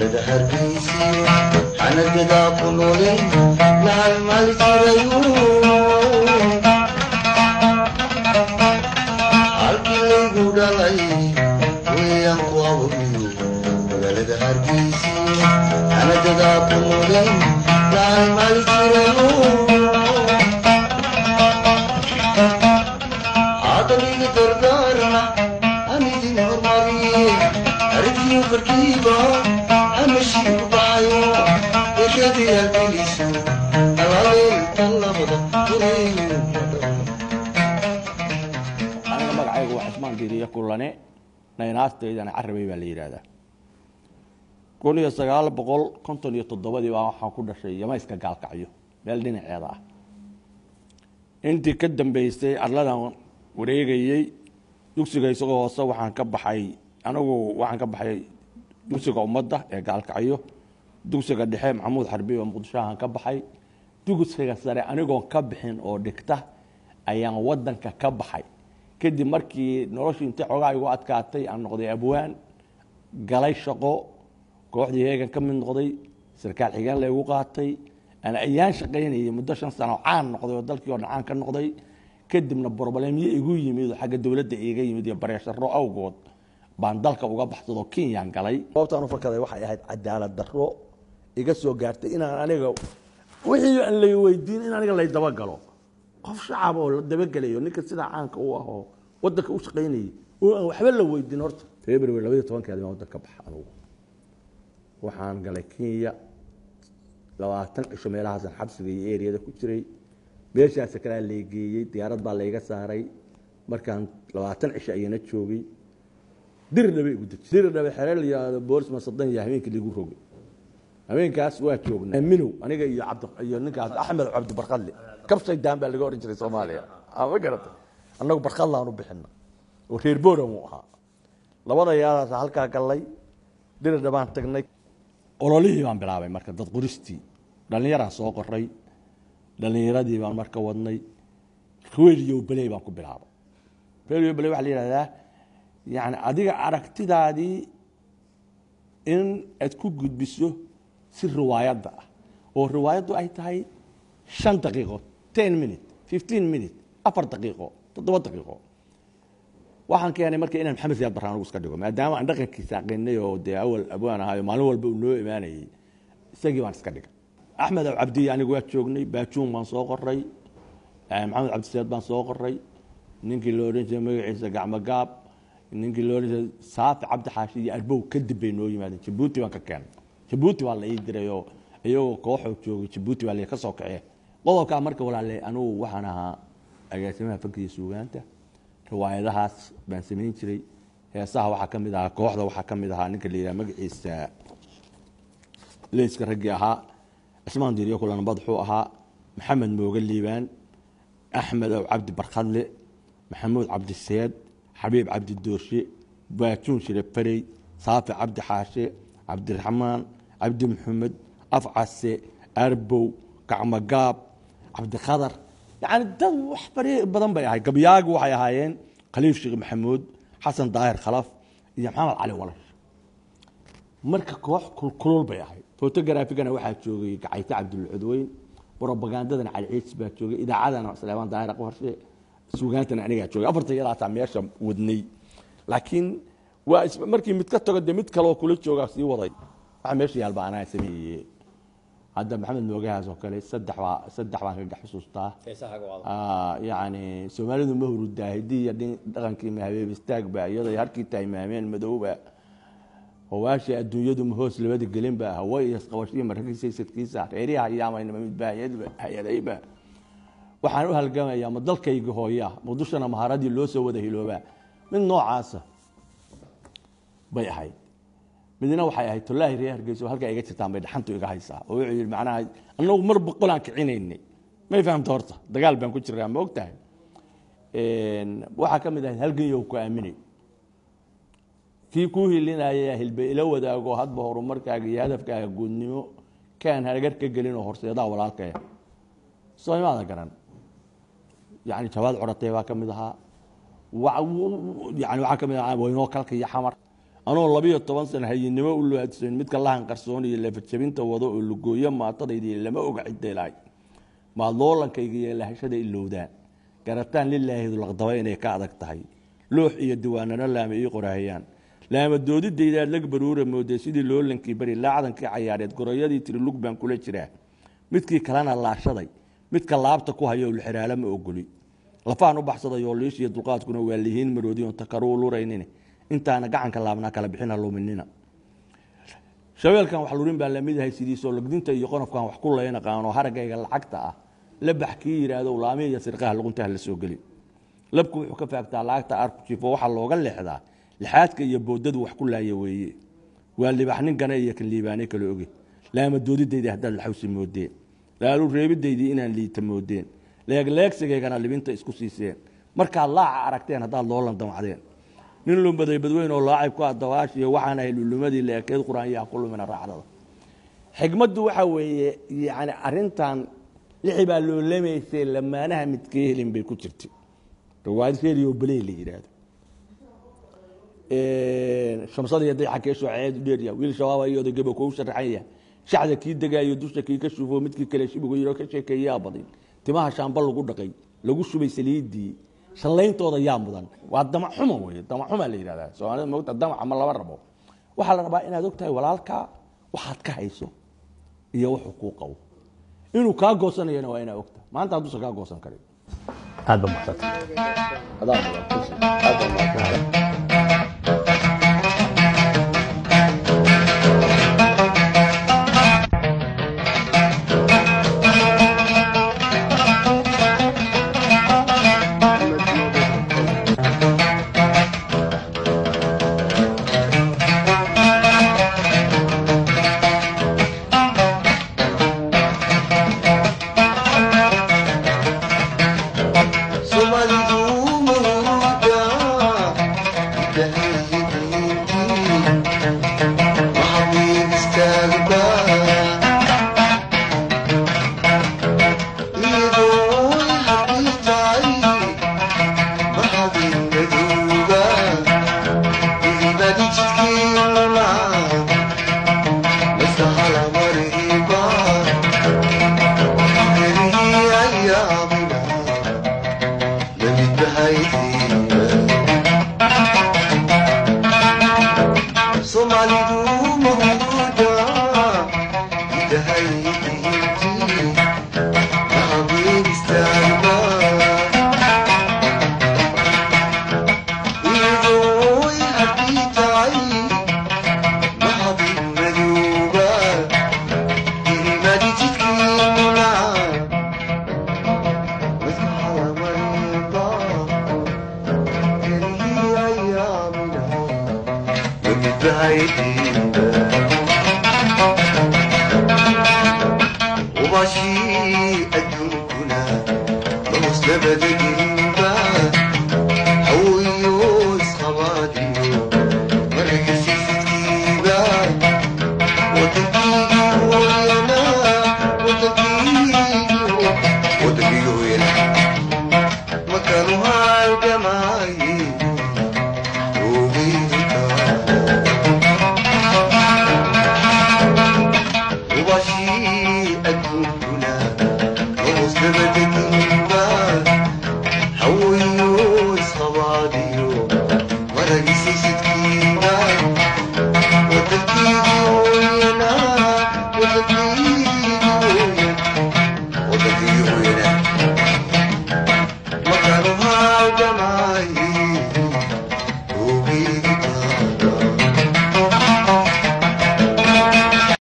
magaalada hargeysa xanagada ku noolay laal maal jirayo halkii laygu dhalay weyaan ku abuuriyo magaalada hargeysa xanagada ku noolay laal maal jirayo adaniga dardaarna anidin hormariye aragtiyo karkiiba amashii u bahayo eeshadii halgeliso alaaleel tallabada aniga magacaygu waa cismaan diiriye kulane naynaastaydan carabay baa la yidhaahdaa 1957 baa waxaan ku dhashay yamayska gaalkacyo meel dhinaceeda ah intii ka dambeysay arladan wareegayay dugsiga isagoo hoose waxaan ka baxay dugsiga ummadda ee gaalkacyo dugsiga dhexe maxamuud xarbi oo muqdisho aan ka baxay dugsiga sare anigoon ka bixin oo dhigta ayaan wadanka ka baxay kadib markii noloshii intii xogaa igu adkaatay aan noqday abwaan galay shaqo kooxdii heegan ka mid noqday sarkaal xigeen la igu qaatay ana ayaan shaqaynayay muddo 5 sano caan noqday oo dalkii oo caan ka noqday kadibna problemyo igu yimid xagga dawladda iga yimid iyo bareesharo awgood baan dalka uga baxsado Kenya galay sababtaan u fakaday waxay ahayd cadaalad darro iga soo gaartay inaan aniga wixii aan la weydiin in aniga la daba galo qof shacab oo la daba galayo ninka sida caanka u ah oo wadanka u shaqaynayay oo aan waxba la weydiin horta February 12 baan wadanka baxay waxaan galay Kenya 20 cisho meelahaas xabsiga iyo eeriyada ku jiray meeshaas kala leegeeyay diyaarad baa la iga saaray markaan 20 cisho ayana joogay dirnaba igu dajir dirnaba xereel iyo boolis ma sadan iyo habeenkii lagu rogay habeenkaas waa joognay minu aniga iyo ninkaas Axmed Cabdi Barqadle kabsay daan baa laga oran jiray Soomaaliya ama garatay annagu Barqadle aanu bixina oo reer Booramo aha labada yaaraas halka galay dirnaba aan tagnay ololihii baan bilaabay marka dad qoristii dhalinyarada soo qoray dhalinyaradii baan marka wadnay radio play baan ku bilaabay radio play waxa la yiraahdaa yani adiga aragtidaadii in aad ku gudbiso si riwaayada ah oo riwaayadu ay tahay 5 daqiiqo 10 minutes 15 minutes 4 daqiiqo 7 daqiiqo waxaan keenay markii inaan Maxamed Siyaad Baraan ugu iska dhigo maadaama aan dhaqankiisa aqoonay oo de awal abaan ahayo maalin walba uu noo imaanayay isagii waan iska dhigay Axmed Cabdi anigu waa joognay baajuun baan soo qoray Maxamed Cabdi Siyaad baan soo qoray ninkii loo oran jiray magaciisa gacmo gaab ninkii loo oran jiray Saafi Cabdi Xaashi iyo Arbow kadib bay noo yimaadeen Djibouti baan ka keenay Djibouti waa la ii diray oo ayagoo kooxo joogay Djibouti waa la ka soo kacay qodobka marka walaalay anigu waxaan ahaa agaasimaha fankiisa suugaanta riwaayadahaas baan sameyn jiray heesaha waxa kamid ah kooxda waxa kamid ah ninka la yiraahdo magaciisa leeska ragii ahaa Ismaan Diiriyo kulan badxuu ahaa Maxamed Mooga Liibaan Axmed Cabdi Barqadle Maxamuud Cabdi Sayd Xabiib Cabdi Doorshe Baajuun Shiraf Faray Saafi Cabdi Xaashe Cabdi Raxmaan Cabdi Maxamed Afcase Arbow Gacmo Gaab Cabdi Khadar يعني dad wax badan bay ahay gabyaagu waxay ahaayeen Khaliif Sheekh Maxamuud Xasan Daahir Khalaf iyo Maxamed Cali Walash marka koox kulul bay ahay photography-gana waxa joogay Gacayta Cabdul Cudweyn propagandadana Cali Ciis baa joogay idaacadana Salmaan Daahir Aqwarshe suugaantana aniga joogay afarta yaraata meesha wadnay laakiin waa markii mid ka tago mid kale oo kula jooga si waday waxa meesha yaalba anaa sameeyay هذا محمد موجهز وكله صدح بان كحسوسته يعني سومالي مهر الداهدية دقن كيما حبيب استاقبا يضا يهركي تايمامين مدوبا هواشي الدنيا دو مهوس لبادي القلين با هواي يسقواشي مرحكي سيسد كيسا ريريها اياما انما مدبا يدبا هيدايبا وحانو هالقام ايام الضل كيقو هو اياه مقدوشنا مهارادي اللو سوده هلوبا من نوع عاسة باي حي مدينة waxay ahayd tolaahi reer Hargeysa halka iga jirtaan bay dhaxantu iga haysaa oo wixii macnaha annagu mar boqol aan kicineynay ma fahamto horta dagaal baan ku jiraa ma ogtahay waxa kamid ah halgan iyo ku aaminay kii ku hilinaya hilba ila wadaago hadba horumarkaaga iyo hadafkaaga guudnimo كان هرجر كجلين وهرسيدا ولا كه صايم هذا كران يعني شباب عرتي واكم ذها يعني واكم وينو كلك يا حمر anoo 12 sano hayinimo u laadsan midka lahan qarsoon iyo lafajabinta wado oo lugooyo maatadaydi lama oga cideelay ma loolankayga iyo lahashada ilowdaan garataan lilaahi laqdaba inay ka adag tahay loox iyo diiwaanana laama ii qorahayaan laama doodidayda lag baruura mooday sidii loolankii bari laacdankii cayaareed gorayadii tiri lug baan kula jiraa midkii kalena laashaday midka laabta ku hayo xiraala ma ogoli lafaan u baxsaday oo liish iyo dulqaadkuna waa lihiin maroodiyo takaruul ureynina intaana gacanka laabna kala bixina luminina shabeelkan wax lurin baa la mid yahay sidii soo lagdinta iyo qonofkan wax ku leeyna qaano haragayga lacagta ah la baxkii yiraahdo laamiya iyo sirqaha lagu inta la soo gali labku wuxuu ka faagtaa lacagta arku jifo waxa looga leexdaa lixaadka iyo boodadu wax ku laaya weeye waa libaxnin gana iyo kan liibaanay kala oge laama doodidayda hadda la xawsi moodeen laalu reebidaydii inaan liita moodeen leegleegsigeegana libinta isku siiseen marka laaca aragteen hadda loolan damacdeen nin loo baday badweyn oo laacib ku adawaash iyo waxaan ahay lulumadii leekeed quraanyaha kullu min raacdada xigmadu waxa weeye yaani arintan lixi baa loo leemeysay lamaanaha midkee helin bay ku jirtay rawaad seeriyo balay la yiraahdo shamsadii haday xakeesho ceed dheeriya wiil shabaab iyo odagaba ku sharaxaya shacda kii dagaayo dusha kii ka shufo midkii kale shibugo yiro ka sheekeeyaa badan timaha shaambal lagu dhaqay lagu shubay saliidii shallayntooda yaa mudan waa damac xumo weeye damac xumo la yiraahdaa Soomaalida moogta damac ama laba rabo waxa la rabaa inaad ogtahay walaalka waxaad ka hayso iyo wuxuu ku qabo inuu ka goosanayna waa inaad ogtahay maanta aad ka goosan karin aad ba maxsad وباشي أدركنا ومسلمة